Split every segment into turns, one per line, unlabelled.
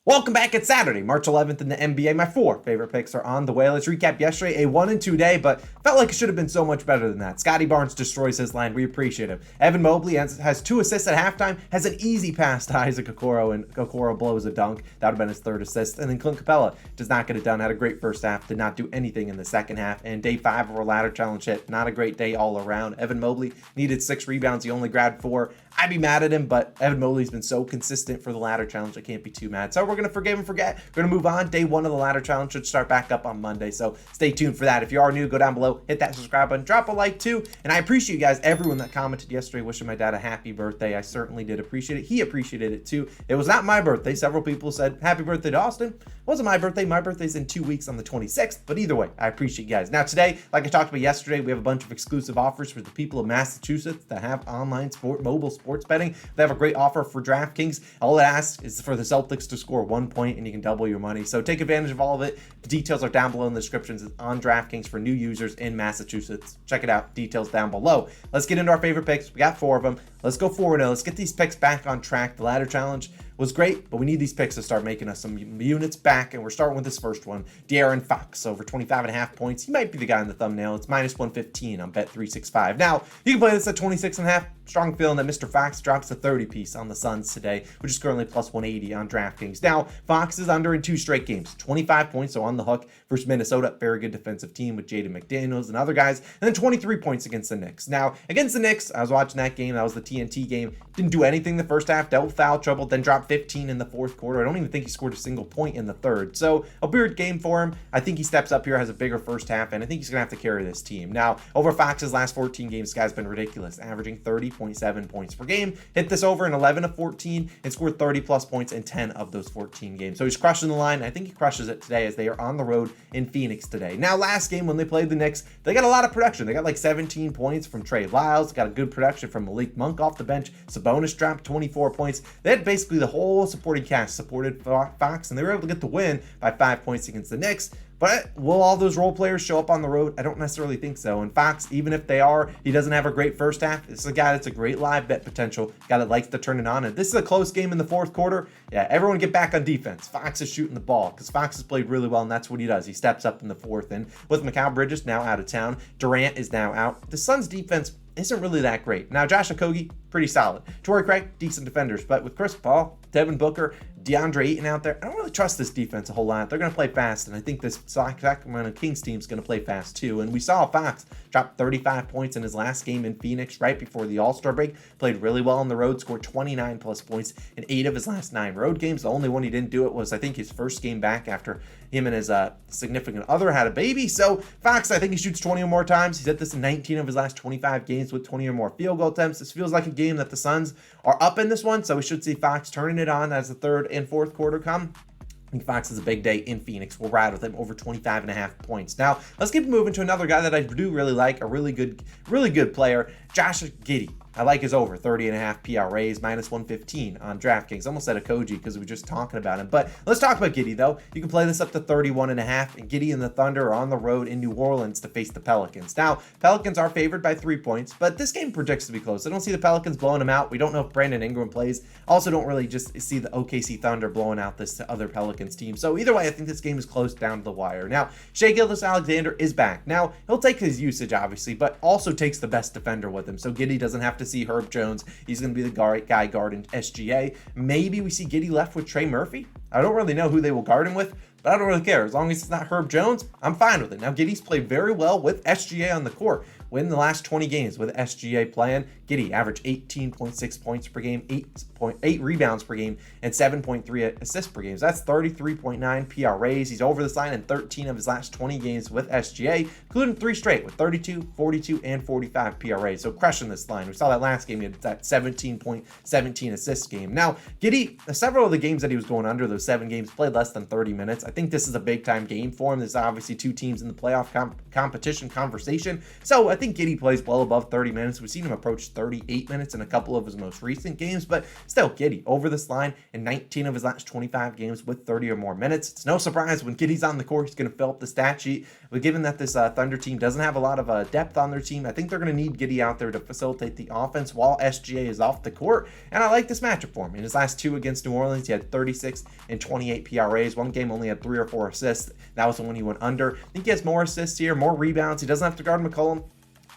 Welcome back. It's Saturday, March 11th in the NBA. My four favorite picks are on the way. Let's recap yesterday, a 1-2 day, but felt like it should have been so much better than that. Scotty Barnes destroys his line. We appreciate him. Evan Mobley has 2 assists at halftime, has an easy pass to Isaac Okoro, and Okoro blows a dunk. That would have been his 3rd assist. And then Clint Capella does not get it done. Had a great first half, did not do anything in the second half. And day 5 of our ladder challenge hit. Not a great day all around. Evan Mobley needed 6 rebounds. He only grabbed 4. I'd be mad at him, but Evan Mobley's been so consistent for the ladder challenge, I can't be too mad. So we're going to forgive and forget. We're going to move on. Day 1 of the ladder challenge should start back up on Monday, so stay tuned for that. If you are new, go down below, hit that subscribe button, drop a like too. And I appreciate you guys, everyone that commented yesterday wishing my dad a happy birthday. I certainly did appreciate it. He appreciated it too. It was not my birthday. Several people said, happy birthday to Austin. It wasn't my birthday. My birthday's in 2 weeks on the 26th, but either way, I appreciate you guys. Now today, like I talked about yesterday, we have a bunch of exclusive offers for the people of Massachusetts that have online mobile sports betting. They have a great offer for DraftKings. All it asks is for the Celtics to score 1 point and you can double your money. So take advantage of all of it. The details are down below in the descriptions. It's on DraftKings for new users in Massachusetts. Check it out. Details down below. Let's get into our favorite picks. We got 4 of them. Let's go forward now. Let's get these picks back on track. The ladder challenge was great, but we need these picks to start making us some units back, and we're starting with this first one. De'Aaron Fox, over 25.5 points. He might be the guy in the thumbnail. It's minus 115 on Bet365. Now, you can play this at 26.5. Strong feeling that Mr. Fox drops a 30 piece on the Suns today, which is currently plus 180 on DraftKings. Now, Fox is under in 2 straight games. 25 points, so on the hook versus Minnesota. Very good defensive team with Jaden McDaniels and other guys. And then 23 points against the Knicks. Now, against the Knicks, I was watching that game. That was the TNT game. Didn't do anything the first half. Dealt with foul trouble, then dropped 15 in the fourth quarter. I don't even think he scored a single point in the third. So, a weird game for him. I think he steps up here, has a bigger first half, and I think he's going to have to carry this team. Now, over Fox's last 14 games, this guy's been ridiculous, averaging 30.7 points per game. Hit this over in 11 of 14 and scored 30 plus points in 10 of those 14 games. So he's crushing the line. I think he crushes it today as they are on the road in Phoenix today. Now, last game when they played the Knicks, they got a lot of production. They got like 17 points from Trey Lyles, got a good production from Malik Monk off the bench. Sabonis dropped 24 points. They had basically the whole supporting cast supported Fox, and they were able to get the win by 5 points against the Knicks. But will all those role players show up on the road? I don't necessarily think so. And Fox, even if they are, he doesn't have a great first half. This is a guy that's a great live bet potential, guy that likes to turn it on. And this is a close game in the fourth quarter. Yeah, everyone get back on defense. Fox is shooting the ball because Fox has played really well, and that's what he does. He steps up in the fourth. And with Mikal Bridges now out of town, Durant is now out. The Suns' defense isn't really that great. Now, Josh Okogie, pretty solid. Torrey Craig, decent defenders. But with Chris Paul, Devin Booker, DeAndre Ayton out there, I don't really trust this defense a whole lot. They're going to play fast, and I think this Sacramento Kings team is going to play fast too. And we saw Fox drop 35 points in his last game in Phoenix right before the All-Star break. Played really well on the road, scored 29 plus points in 8 of his last 9 road games. The only one he didn't do it was, I think, his first game back after him and his significant other had a baby. So Fox, I think he shoots 20 or more times. He's hit this in 19 of his last 25 games with 20 or more field goal attempts. This feels like a game that the Suns are up in this one, so we should see Fox turning it on as the third and fourth quarter come. I think Fox is a big day in Phoenix. We'll ride with him over 25.5 points. Now, let's keep moving to another guy that I do really like, a really good player, Josh Giddey. I like his over 30.5 PRAs, minus 115 on DraftKings. Almost said a Koji because we were just talking about him. But let's talk about Giddey, though. You can play this up to 31.5, and Giddey and the Thunder are on the road in New Orleans to face the Pelicans. Now, Pelicans are favored by 3 points, but this game projects to be close. I don't see the Pelicans blowing them out. We don't know if Brandon Ingram plays. Also don't really just see the OKC Thunder blowing out this other Pelicans team. So either way, I think this game is close down to the wire. Now, Shai Gilgeous-Alexander is back. Now, he'll take his usage, obviously, but also takes the best defender with him. So Giddey doesn't have to see Herb Jones. He's going to be the guy guarding SGA. Maybe we see Giddey left with Trey Murphy. I don't really know who they will guard him with, but I don't really care. As long as it's not Herb Jones, I'm fine with it. Now, Giddey's played very well with SGA on the court. Win the last 20 games with SGA playing. Giddey averaged 18.6 points per game, 8.8 rebounds per game, and 7.3 assists per game. So that's 33.9 PRAs. He's over this line in 13 of his last 20 games with SGA, including 3 straight with 32, 42, and 45 PRAs. So crushing this line. We saw that last game. He had that 17.17 assist game. Now, Giddey, several of the games that he was going under, those 7 games, played less than 30 minutes. I think this is a big-time game for him. There's obviously 2 teams in the playoff competition conversation. So I think think Giddey plays well above 30 minutes. We've seen him approach 38 minutes in a couple of his most recent games, but still, Giddey over this line in 19 of his last 25 games with 30 or more minutes. It's no surprise when Giddey's on the court, he's going to fill up the stat sheet. But given that this Thunder team doesn't have a lot of depth on their team, I think they're going to need Giddey out there to facilitate the offense while SGA is off the court. And I like this matchup for him. In his last 2 against New Orleans, he had 36 and 28 PRAs. One game only had 3 or 4 assists. That was the one he went under. I think he has more assists here, more rebounds. He doesn't have to guard McCollum.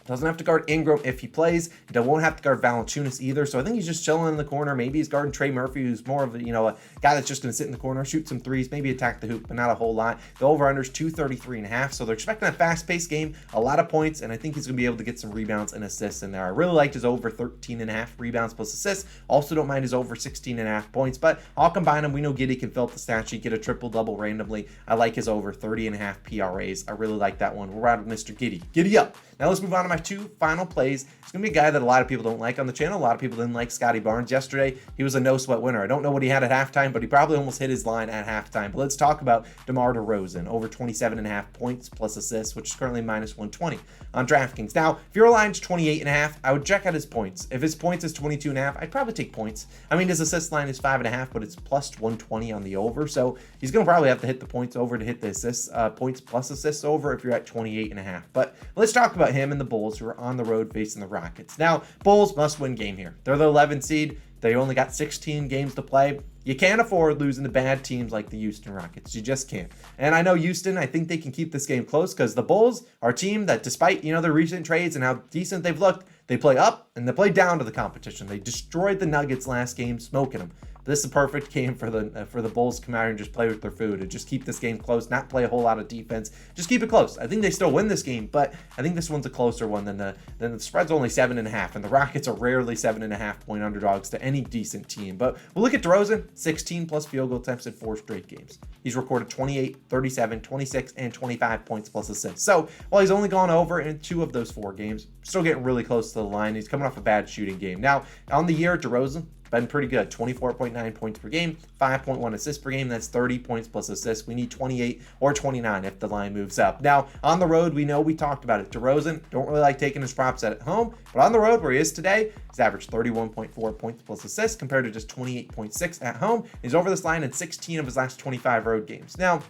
Doesn't have to guard Ingram if he plays. He won't have to guard Valanciunas either. So I think he's just chilling in the corner. Maybe he's guarding Trey Murphy, who's more of a, a guy that's just going to sit in the corner, shoot some threes, maybe attack the hoop, but not a whole lot. The over-under is 233.5. So they're expecting a fast-paced game, a lot of points, and I think he's going to be able to get some rebounds and assists in there. I really liked his over 13.5 rebounds plus assists. Also don't mind his over 16.5 points, but I'll combine them. We know Giddey can fill up the stat sheet, get a triple-double randomly. I like his over 30.5 PRAs. I really like that one. We're out of Mr. Giddey. Giddy up. Now let's move on to my 2 final plays. It's going to be a guy that a lot of people don't like on the channel. A lot of people didn't like Scotty Barnes yesterday. He was a no-sweat winner. I don't know what he had at halftime, but he probably almost hit his line at halftime. But let's talk about DeMar DeRozan, over 27.5 points plus assists, which is currently minus 120 on DraftKings. Now, if your line's 28.5, I would check out his points. If his points is 22.5, I'd probably take points. I mean, his assist line is 5.5, but it's plus 120 on the over, so he's going to probably have to hit the points over to hit the assists, points plus assists over if you're at 28.5. But let's talk about him and the Bulls, who are on the road facing the Rockets. Now, Bulls must win game here. They're the 11th seed. They only got 16 games to play. You can't afford losing to bad teams like the Houston Rockets. You just can't. And I know Houston, I think they can keep this game close because the Bulls are a team that, despite, their recent trades and how decent they've looked, they play up and they play down to the competition. They destroyed the Nuggets last game, smoking them. This is a perfect game for the Bulls to come out and just play with their food and just keep this game close, not play a whole lot of defense. Just keep it close. I think they still win this game, but I think this one's a closer one than the spread's only 7.5, and the Rockets are rarely 7.5 point underdogs to any decent team. But we'll look at DeRozan, 16 plus field goal attempts in 4 straight games. He's recorded 28, 37, 26, and 25 points plus assists. So while he's only gone over in 2 of those 4 games, still getting really close to the line. He's coming off a bad shooting game. Now, on the year, DeRozan been pretty good. 24.9 points per game, 5.1 assists per game. That's 30 points plus assists. We need 28 or 29 if the line moves up. Now, on the road, we know we talked about it. DeRozan, don't really like taking his props at home, but on the road where he is today, he's averaged 31.4 points plus assists compared to just 28.6 at home. He's over this line in 16 of his last 25 road games. Now,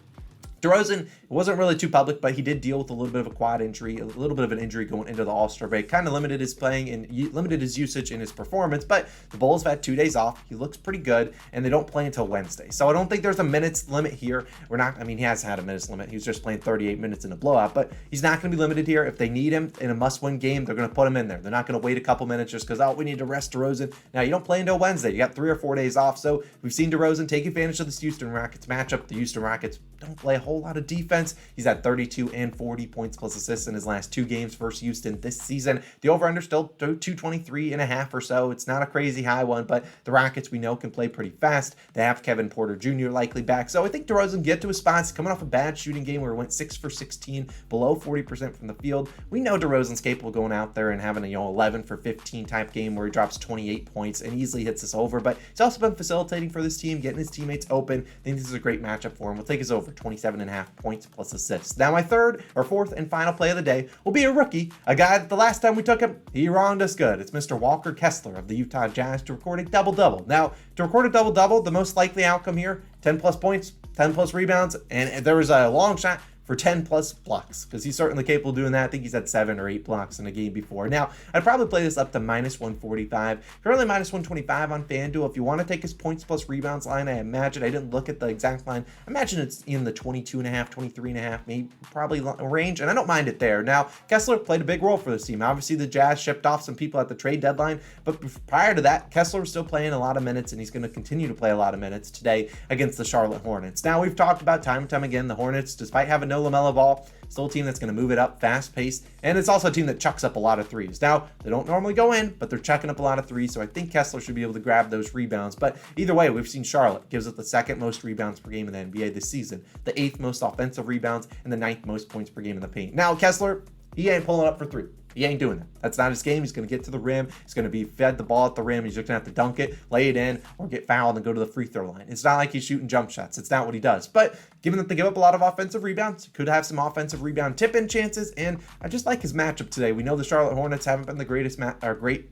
DeRozan wasn't really too public, but he did deal with a little bit of a quad injury, a little bit of an injury going into the All-Star break. Kind of limited his playing and limited his usage in his performance, but the Bulls have had 2 days off. He looks pretty good, and they don't play until Wednesday. So I don't think there's a minutes limit here. He has had a minutes limit. He was just playing 38 minutes in a blowout, but he's not going to be limited here. If they need him in a must-win game, they're going to put him in there. They're not going to wait a couple minutes just because, we need to rest DeRozan. Now, you don't play until Wednesday. You got 3 or 4 days off, so we've seen DeRozan take advantage of this Houston Rockets matchup. The Houston Rockets don't play a whole lot of defense. He's at 32 and 40 points plus assists in his last 2 games versus Houston this season. The over-under still 223.5 or so. It's not a crazy high one, but the Rockets we know can play pretty fast. They have Kevin Porter Jr. likely back. So I think DeRozan get to his spots. Coming off a bad shooting game where he went 6 for 16, below 40% from the field. We know DeRozan's capable of going out there and having a 11 for 15 type game where he drops 28 points and easily hits this over. But he's also been facilitating for this team, getting his teammates open. I think this is a great matchup for him. We'll take his over 27.5 points plus assists. Now my 3rd or 4th and final play of the day will be a rookie, a guy that the last time we took him, he wronged us good. It's Mr. Walker Kessler of the Utah Jazz to record a double-double. Now, to record a double-double, the most likely outcome here, 10 plus points, 10 plus rebounds, and there was a long shot for 10 plus blocks, because he's certainly capable of doing that. I think he's had 7 or 8 blocks in a game before. Now, I'd probably play this up to minus 145, currently minus 125 on FanDuel. If you want to take his points plus rebounds line, I imagine, I didn't look at the exact line, I imagine it's in the 22.5, 23.5, maybe probably range, and I don't mind it there. Now, Kessler played a big role for this team. Obviously, the Jazz shipped off some people at the trade deadline, but prior to that, Kessler was still playing a lot of minutes, and he's going to continue to play a lot of minutes today against the Charlotte Hornets. Now, we've talked about time and time again, the Hornets, despite having no LaMelo Ball, still a team that's going to move it up fast-paced, and it's also a team that chucks up a lot of threes. Now, they don't normally go in, but they're chucking up a lot of threes, so I think Kessler should be able to grab those rebounds. But either way, we've seen Charlotte gives up the 2nd most rebounds per game in the NBA this season, the 8th most offensive rebounds, and the 9th most points per game in the paint. Now, Kessler, he ain't pulling up for 3. He ain't doing that. That's not his game. He's going to get to the rim. He's going to be fed the ball at the rim. He's just going to have to dunk it, lay it in, or get fouled and go to the free throw line. It's not like he's shooting jump shots. It's not what he does. But given that they give up a lot of offensive rebounds, he could have some offensive rebound tip-in chances. And I just like his matchup today. We know the Charlotte Hornets haven't been the great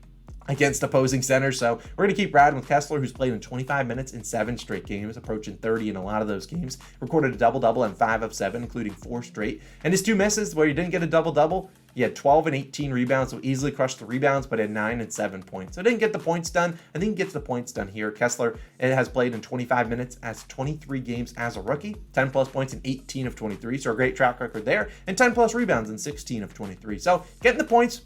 against opposing centers. So we're going to keep riding with Kessler, who's played in 25 minutes in 7 straight games, approaching 30 in a lot of those games. Recorded a double-double in 5 of 7, including 4 straight. And his 2 misses where he didn't get a double-double, he had 12 and 18 rebounds, so easily crushed the rebounds, but had 9 and 7 points. So didn't get the points done. I think he gets the points done here. Kessler has played in 25 minutes as 23 games as a rookie, 10 plus points in 18 of 23, so a great track record there, and 10 plus rebounds in 16 of 23. So getting the points.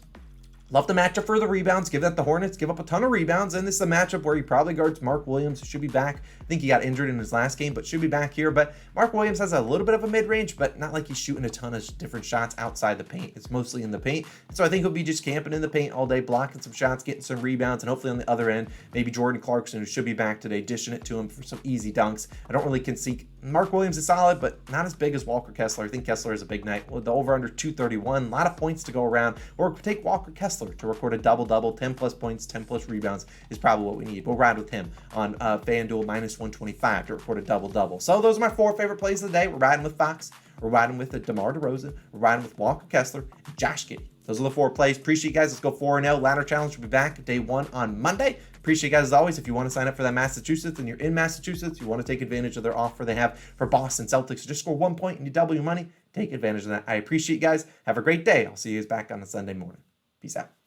Love the matchup for the rebounds, given that the Hornets give up a ton of rebounds, and this is a matchup where he probably guards Mark Williams, who should be back. I think he got injured in his last game, but should be back here. But Mark Williams has a little bit of a mid-range, but not like he's shooting a ton of different shots outside the paint. It's mostly in the paint. So I think he'll be just camping in the paint all day, blocking some shots, getting some rebounds, and hopefully on the other end, maybe Jordan Clarkson, who should be back today, dishing it to him for some easy dunks. I don't really concede. Mark Williams is solid, but not as big as Walker Kessler. I think Kessler is a big night. With the over-under 231, a lot of points to go around. Or take Walker Kessler to record a double-double, 10 plus points, 10 plus rebounds is probably what we need. We'll ride with him on FanDuel minus 125 to record a double-double. So those are my 4 favorite plays of the day. We're riding with Fox. We're riding with DeMar DeRozan. We're riding with Walker Kessler and Josh Gideon. Those are the 4 plays. Appreciate you guys. Let's go 4-0. Ladder challenge will be back day 1 on Monday. Appreciate you guys as always. If you want to sign up for that Massachusetts and you're in Massachusetts, you want to take advantage of their offer they have for Boston Celtics. Just score 1 point and you double your money. Take advantage of that. I appreciate you guys. Have a great day. I'll see you guys back on a Sunday morning. Peace out.